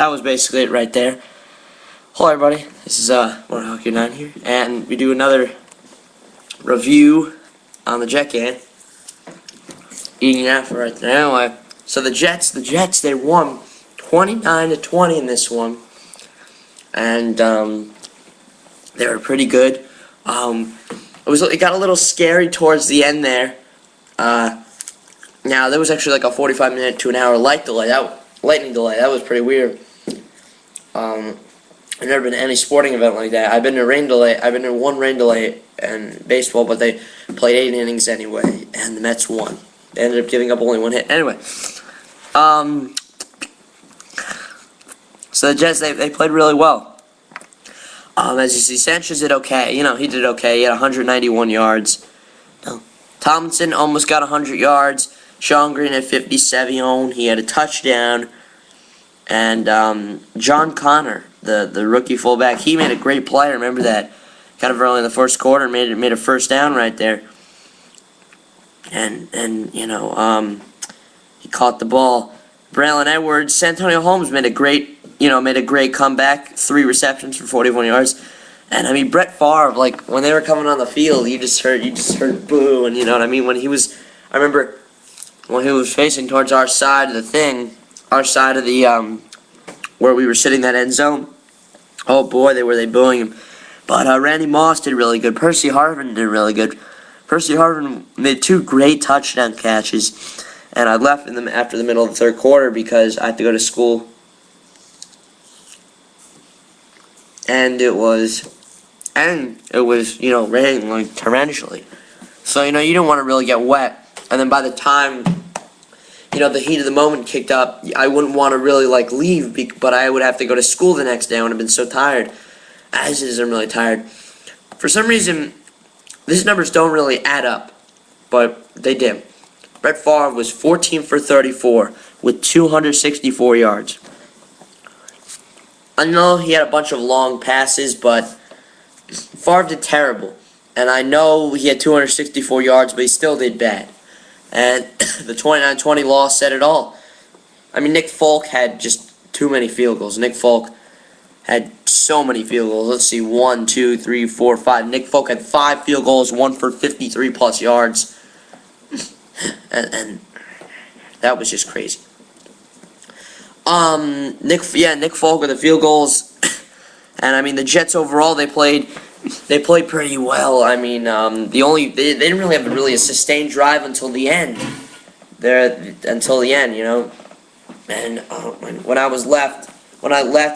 that was basically it right there. Hello everybody, this is More Hockey 9 here, and we do another review on the Jet game. Eating after right there. Anyway, so the Jets, they won 29-20 in this one, and they were pretty good. It got a little scary towards the end there. Now there was actually like a 45-minute to an hour lightning delay. That was pretty weird. I've never been to any sporting event like that. I've been to rain delay. I've been to one rain delay in baseball, but they played 8 innings anyway, and the Mets won. They ended up giving up only 1 hit. Anyway, so the Jets, they played really well. As you see, Sanchez did okay. He did okay. He had 191 yards. Tomlinson almost got 100 yards. Sean Green had 57. He had a touchdown. And John Connor, the rookie fullback, he made a great play. I remember that kind of early in the first quarter, made a first down right there. And he caught the ball. Braylon Edwards, Santonio Holmes made a great comeback. 3 receptions for 41 yards. And I mean, Brett Favre, like when they were coming on the field, you just heard boo, and you know what I mean. I remember when he was facing towards our side of the where we were sitting, that end zone. Oh boy, were they booing him. But Randy Moss did really good. Percy Harvin did really good. Percy Harvin made 2 great touchdown catches, and I left after the middle of the third quarter because I had to go to school. And it was raining like torrentially. So, you didn't want to really get wet. And then by the time, the heat of the moment kicked up, I wouldn't want to really, leave, but I would have to go to school the next day. I would have been so tired. As is, I'm really tired. For some reason, these numbers don't really add up, but they did. Brett Favre was 14 for 34 with 264 yards. I know he had a bunch of long passes, but Favre did terrible. And I know he had 264 yards, but he still did bad. And the 29-20 loss said it all. I mean, Nick Folk had just too many field goals. Nick Folk had so many field goals. Let's see, 1, 2, 3, 4, 5. Nick Folk had 5 field goals, 1 for 53-plus yards. and that was just crazy. Nick Folk with the field goals, and I mean the Jets overall they played pretty well. I mean they didn't really have a sustained drive until the end. And when I left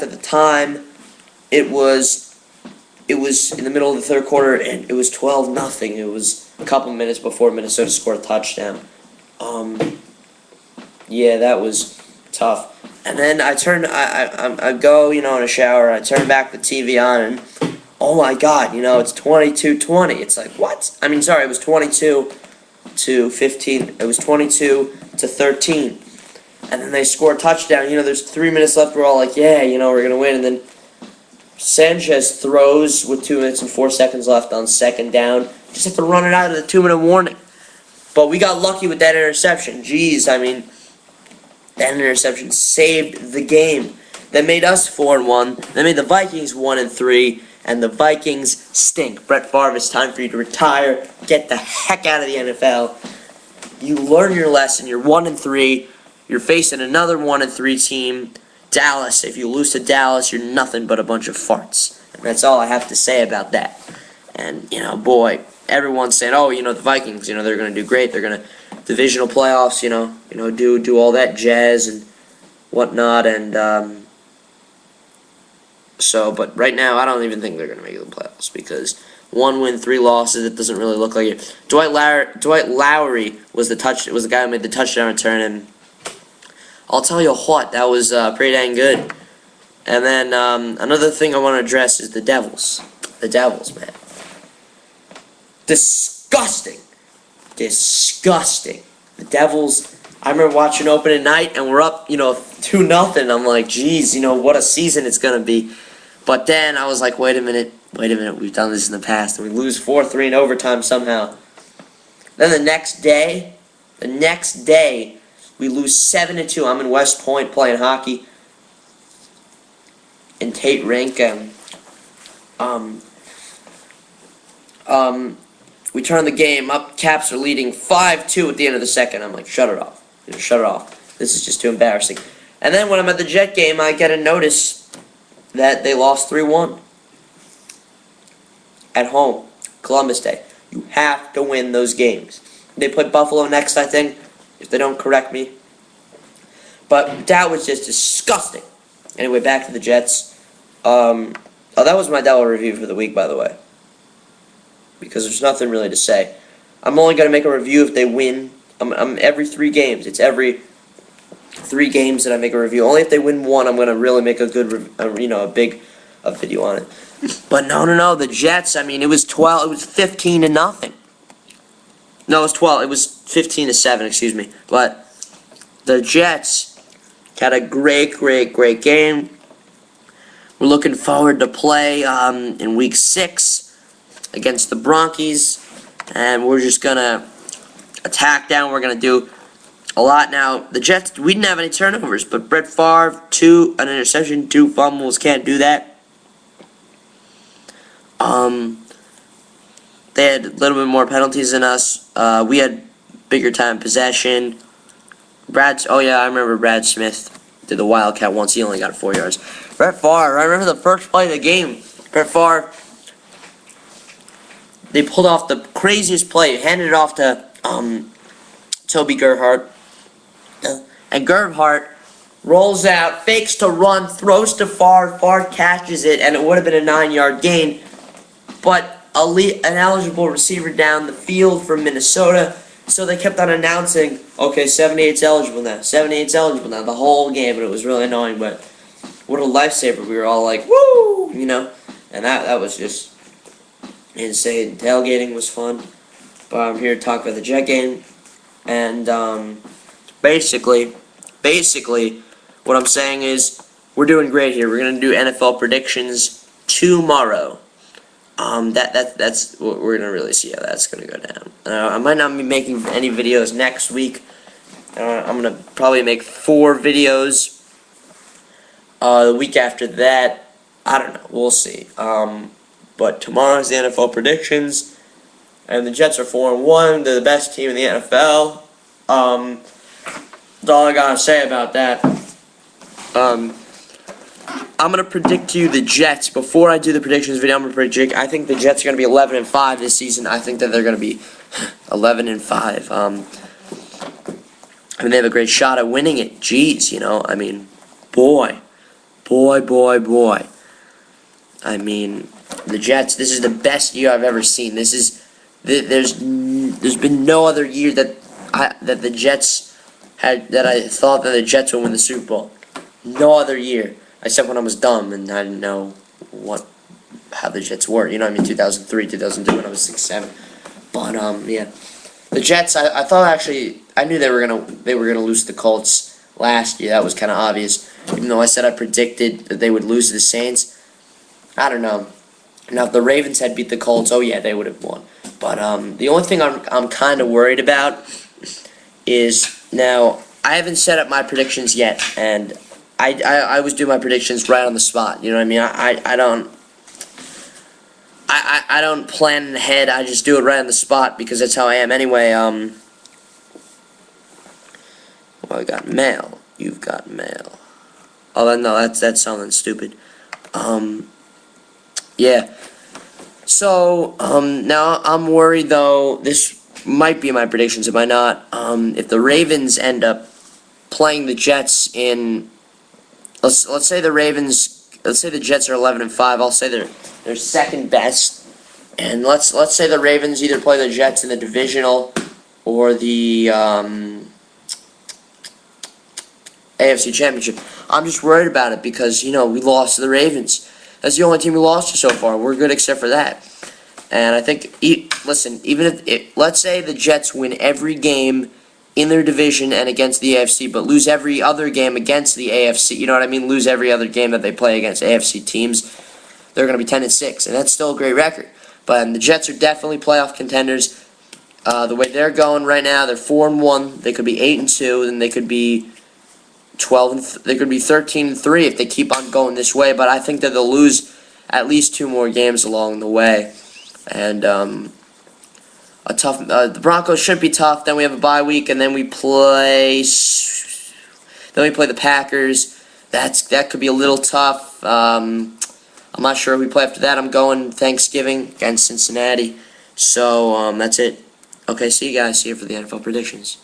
at the time, it was in the middle of the third quarter, and it was 12-0. It was a couple minutes before Minnesota scored a touchdown. Yeah, that was tough. And then I go, in a shower, I turn back the TV on, and oh my God, it's 22-20. It's like, what? I mean, sorry, it was 22-15. It was 22-13. And then they score a touchdown. There's 3 minutes left. We're all like, yeah, we're going to win. And then Sanchez throws with 2 minutes and 4 seconds left on second down. Just have to run it out of the 2-minute warning. But we got lucky with that interception. Jeez, I mean, that interception saved the game. That made us 4-1. That made the Vikings 1-3. And the Vikings stink. Brett Favre, it's time for you to retire. Get the heck out of the NFL. You learn your lesson. You're 1-3. You're facing another 1-3 team, Dallas. If you lose to Dallas, you're nothing but a bunch of farts. And that's all I have to say about that. And, boy, everyone's saying, oh, the Vikings, they're going to do great. They're going to divisional playoffs, do all that jazz and whatnot. And but right now, I don't even think they're going to make the playoffs because 1 win, 3 losses. It doesn't really look like it. Dwight Lowry was the guy who made the touchdown return, and I'll tell you what, that was pretty dang good. And then another thing I want to address is the Devils. The Devils, man. Disgusting. The Devils, I remember watching opening night, and we're up, 2-0. I'm like, geez, what a season it's going to be. But then I was like, wait a minute, we've done this in the past, and we lose 4-3 in overtime somehow. Then the next day, we lose 7-2. I'm in West Point playing hockey. in Tate Rink, and we turn the game up. Caps are leading 5-2 at the end of the second. I'm like, shut it off. Shut it off. This is just too embarrassing. And then when I'm at the Jet game, I get a notice that they lost 3-1 at home, Columbus Day. You have to win those games. They put Buffalo next, I think, if they don't correct me. But that was just disgusting. Anyway, back to the Jets. Oh, that was my Dell review for the week, by the way. Because there's nothing really to say. I'm only going to make a review if they win. I'm every 3 games. It's every 3 games that I make a review. Only if they win one, I'm going to really make a good, a big video on it. But no, the Jets. I mean, it was 15-0. No, it was 12. It was 15-7. Excuse me. But the Jets had a great game. We're looking forward to play in Week 6 against the Bronchies, and we're just gonna attack down. We're gonna do a lot now. The Jets, we didn't have any turnovers, but Brett Favre, an interception, 2 fumbles, can't do that. They had a little bit more penalties than us. We had bigger time possession. Oh yeah, I remember Brad Smith did the Wildcat once. He only got 4 yards. Brett Favre, I remember the first play of the game. Brett Favre, they pulled off the craziest play, handed it off to Toby Gerhardt, and Gerhardt rolls out, fakes to run, throws to Favre, Favre catches it, and it would have been a 9-yard gain, but an eligible receiver down the field from Minnesota, so they kept on announcing, okay, 78's eligible now, 78's eligible now, the whole game, and it was really annoying, but what a lifesaver. We were all like, woo, and that was just insane. Tailgating was fun, but I'm here to talk about the Jet game, and basically, what I'm saying is, we're doing great here. We're gonna do NFL predictions tomorrow. That's what we're gonna really see how that's gonna go down. I might not be making any videos next week. I'm gonna probably make 4 videos. The week after that, I don't know. We'll see. But tomorrow's the NFL predictions, and the Jets are 4-1. They're the best team in the NFL. That's all I gotta say about that. I'm gonna predict to you the Jets. Before I do the predictions video, I'm gonna predict. I think the Jets are gonna be 11-5 this season. I think that they're gonna be 11-5. I mean, they have a great shot at winning it. Jeez, I mean, boy. I mean, the Jets. This is the best year I've ever seen. There's been no other year that the Jets had, that I thought that the Jets would win the Super Bowl. No other year, except when I was dumb and I didn't know how the Jets were. 2003, 2002, when I was 6, 7. But yeah, the Jets. I thought actually I knew they were gonna lose to the Colts last year. That was kind of obvious. Even though I said I predicted that they would lose to the Saints, I don't know. Now, if the Ravens had beat the Colts, oh yeah, they would have won. But the only thing I'm kind of worried about is, now, I haven't set up my predictions yet, and I always do my predictions right on the spot. You know what I mean? I don't plan ahead. I just do it right on the spot because that's how I am anyway. Well, I got mail. You've got mail. Oh, no, that's something stupid. Yeah. So, now I'm worried, though. This might be my predictions, it might not. If the Ravens end up playing the Jets in... Let's say the Jets are 11-5. I'll say they're second best. And let's say the Ravens either play the Jets in the divisional or the AFC Championship. I'm just worried about it because, we lost to the Ravens. That's the only team we lost to so far. We're good except for that. And I think, listen, even if, let's say the Jets win every game in their division and against the AFC, but lose every other game against the AFC, you know what I mean? Lose every other game that they play against AFC teams, they're going to be 10-6, and that's still a great record. But the Jets are definitely playoff contenders. The way they're going right now, they're 4-1. They could be 8-2, and they could be They could be 13-3 if they keep on going this way. But I think that they'll lose at least 2 more games along the way. And the Broncos should be tough. Then we have a bye week, and then we play the Packers. That could be a little tough. I'm not sure who we play after that. I'm going Thanksgiving against Cincinnati. So that's it. Okay, see you guys. See you for the NFL predictions.